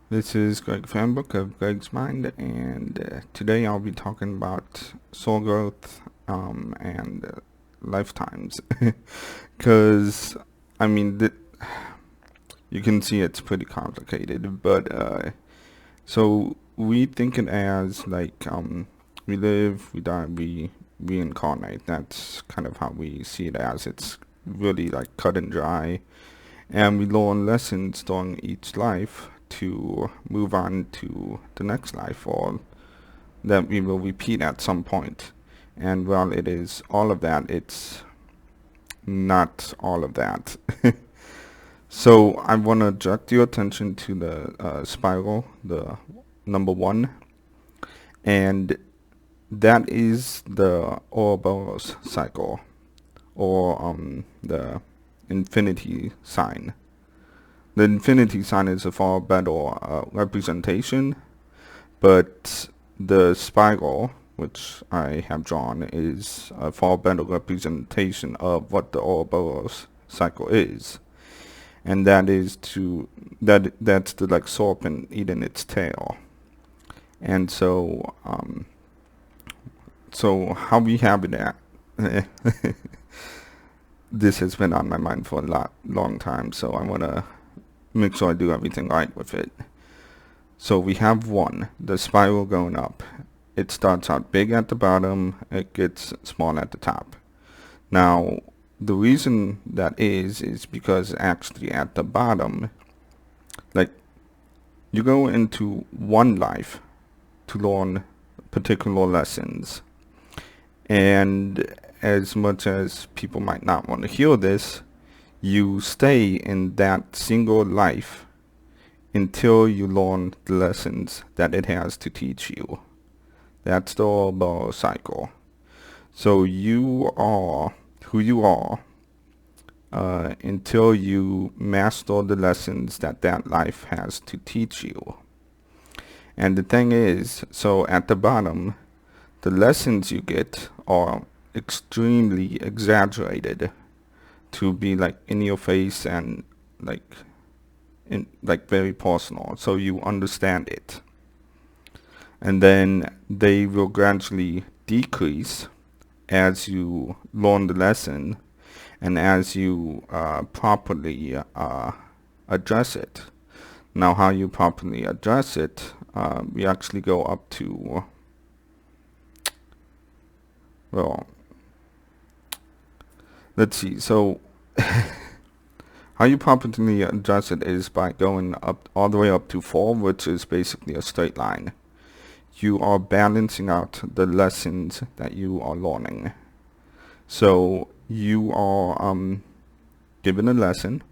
This is Greg Fanbook of Greg's Mind, and today I'll be talking about soul growth and lifetimes. Because, I mean, you can see it's pretty complicated, but so we think it as like we live, we die, we reincarnate. That's kind of how we see it as. It's really like cut and dry, and we learn lessons during each life to move on to the next life, or that we will repeat at some point. And while it is all of that, it's not all of that. So I want to direct your attention to the spiral, the number one, and that is the Ouroboros cycle, or the infinity sign. The infinity sign is a far better representation, but the spiral, which I have drawn, is a far better representation of what the Ouroboros cycle is, and that is that's the like serpent eating its tail. And so how we have it at this has been on my mind for a long time, so I want to make sure I do everything right with it. So we have one, the spiral going up. It starts out big at the bottom, it gets small at the top. Now, the reason that is because actually at the bottom, like, you go into one life to learn particular lessons. And as much as people might not want to hear this, you stay in that single life until you learn the lessons that it has to teach you. That's the Ouroboros cycle. So you are who you are until you master the lessons that that life has to teach you. And the thing is, so at the bottom, the lessons you get are extremely exaggerated to be like in your face and like very personal, so you understand it. And then they will gradually decrease as you learn the lesson and as you properly address it. Now, how you properly address it, we actually go up to, well, let's see. So how you properly address it is by going up all the way up to 4, which is basically a straight line. You are balancing out the lessons that you are learning. So you are given a lesson.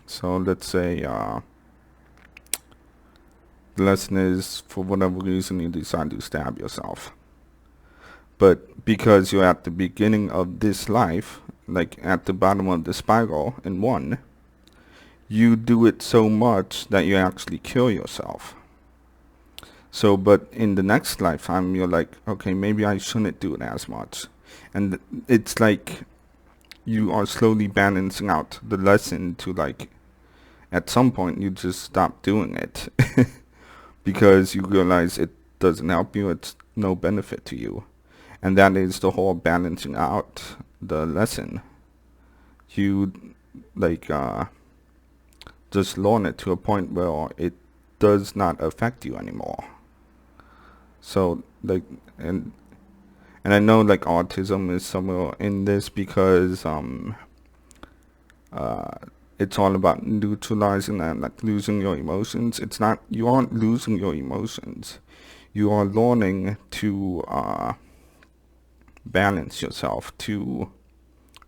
So let's say the lesson is, for whatever reason, you decide to stab yourself. But because you're at the beginning of this life, like at the bottom of the spiral in 1, you do it so much that you actually kill yourself. So, but in the next lifetime, you're like, okay, maybe I shouldn't do it as much. And it's like you are slowly balancing out the lesson to, like, at some point you just stop doing it because you realize it doesn't help you, it's no benefit to you. And that is the whole balancing out the lesson. You like just learn it to a point where it does not affect you anymore. So like, and I know like autism is somewhere in this because it's all about neutralizing and like losing your emotions. It's not, you aren't losing your emotions. You are learning to balance yourself, to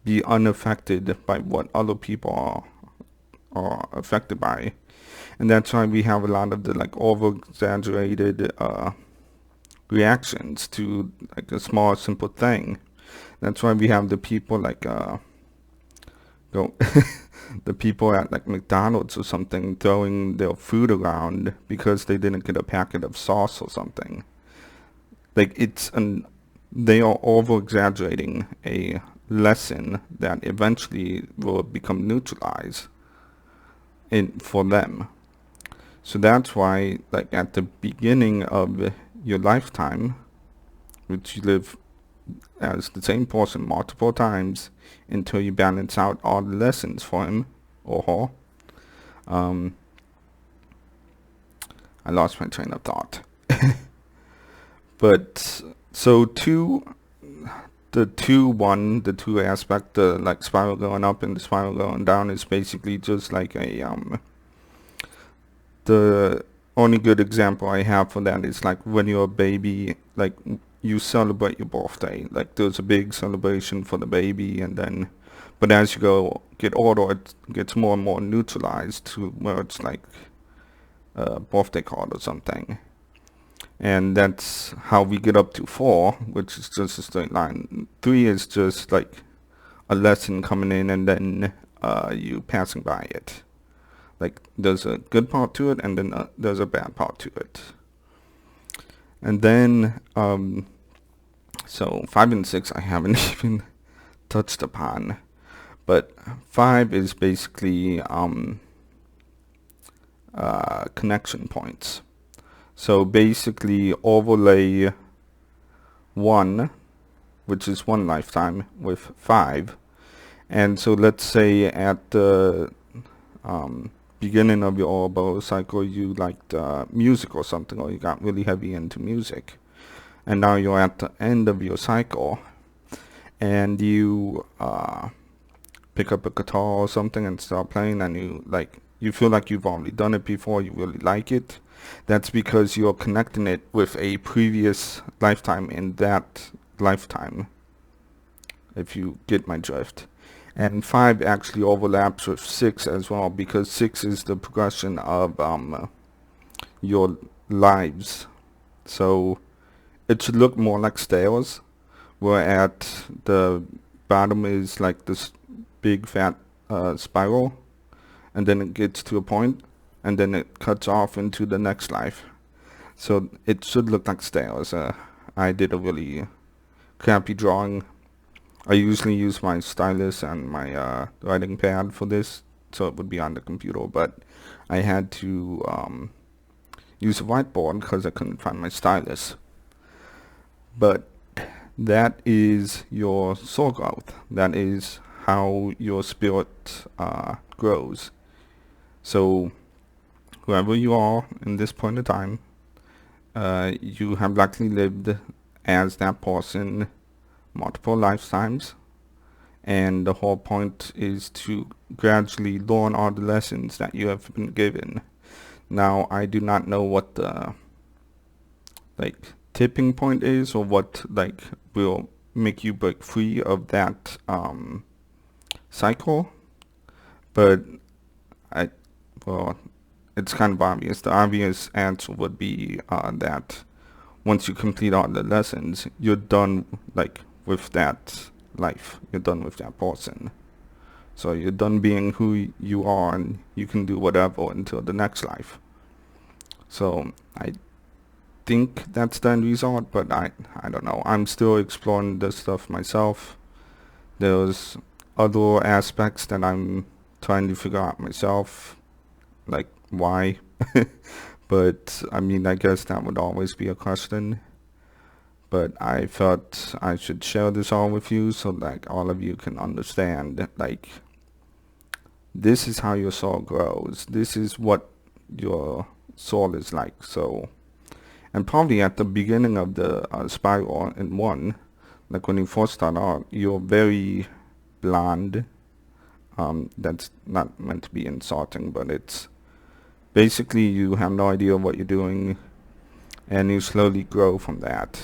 be unaffected by what other people are affected by. And that's why we have a lot of the like over exaggerated reactions to like a small simple thing. That's why we have the people like go the people at like McDonald's or something throwing their food around because they didn't get a packet of sauce or something. Like they are over exaggerating a lesson that eventually will become neutralized for them. So that's why, like, at the beginning of your lifetime, which you live as the same person multiple times until you balance out all the lessons for him or her. I lost my train of thought. But so the two aspect, the like spiral going up and the spiral going down, is basically just like a the only good example I have for that is like when you're a baby, like you celebrate your birthday. Like there's a big celebration for the baby, and then, but as you get older, it gets more and more neutralized to where it's like a birthday card or something. And that's how we get up to 4, which is just a straight line. 3 is just like a lesson coming in, and then you passing by it. Like there's a good part to it, and then there's a bad part to it. And then so 5 and 6 I haven't even touched upon, but 5 is basically connection points. So basically overlay 1, which is 1 lifetime, with 5. And so let's say at the beginning of your Ouroboros cycle you liked music or something, or you got really heavy into music. And now you're at the end of your cycle, and you pick up a guitar or something and start playing, and you feel like you've already done it before, you really like it. That's because you're connecting it with a previous lifetime in that lifetime, if you get my drift. And 5 actually overlaps with 6 as well, because 6 is the progression of your lives. So it should look more like stairs, where at the bottom is like this big fat spiral, and then it gets to a point, and then it cuts off into the next life. So it should look like stairs. I did a really crappy drawing. I usually use my stylus and my writing pad for this, so it would be on the computer, but I had to use a whiteboard because I couldn't find my stylus. But that is your soul growth. That is how your spirit grows. So whoever you are in this point of time, you have likely lived as that person multiple lifetimes, and the whole point is to gradually learn all the lessons that you have been given. Now, I do not know what the tipping point is, or what will make you break free of that cycle, but it's kind of obvious. The obvious answer would be that once you complete all the lessons, you're done with that life. You're done with that person. So you're done being who you are, and you can do whatever until the next life. So I think that's the end result, but I don't know. I'm still exploring this stuff myself. There's other aspects that I'm trying to figure out myself, like why. But I mean, I guess that would always be a question. But I felt I should share this all with you, so all of you can understand, this is how your soul grows. This is what your soul is like. So, and probably at the beginning of the spiral in 1, like when you first start out, you're very blonde. That's not meant to be insulting, but it's basically you have no idea what you're doing, and you slowly grow from that.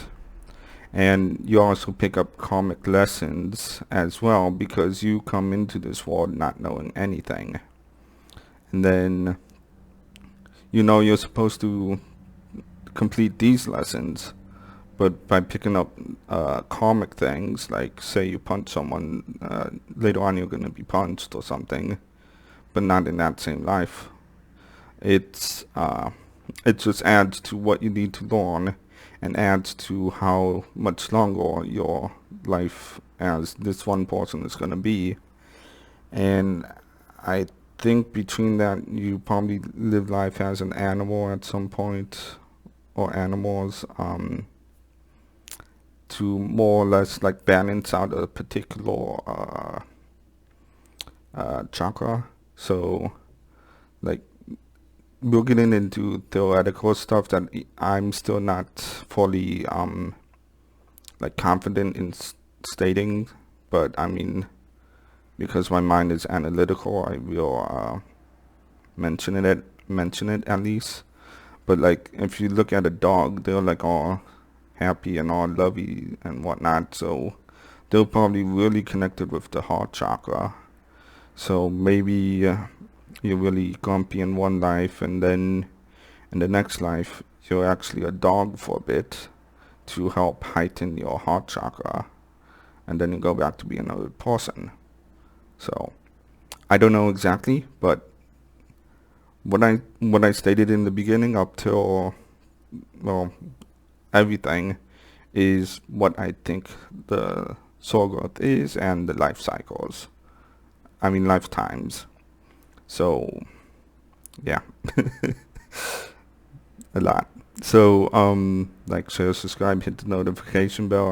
And you also pick up karmic lessons as well, because you come into this world not knowing anything. And then you're supposed to complete these lessons, but by picking up karmic things, like say you punch someone, later on you're going to be punched or something, but not in that same life. It just adds to what you need to learn, and adds to how much longer your life as this one person is going to be. And I think between that you probably live life as an animal at some point, or animals, to more or less like balance out a particular chakra. So like we're getting into theoretical stuff that I'm still not fully like confident in stating, but I mean, because my mind is analytical, I will mention it at least. But like if you look at a dog, they're like all happy and all lovey and whatnot, so they're probably really connected with the heart chakra. So maybe you're really grumpy in one life, and then in the next life you're actually a dog for a bit to help heighten your heart chakra, and then you go back to being a person. So I don't know exactly, but what I stated in the beginning up till, well, everything is what I think the soul growth is, and the life cycles. I mean lifetimes. So yeah, a lot. So like, share, subscribe, hit the notification bell.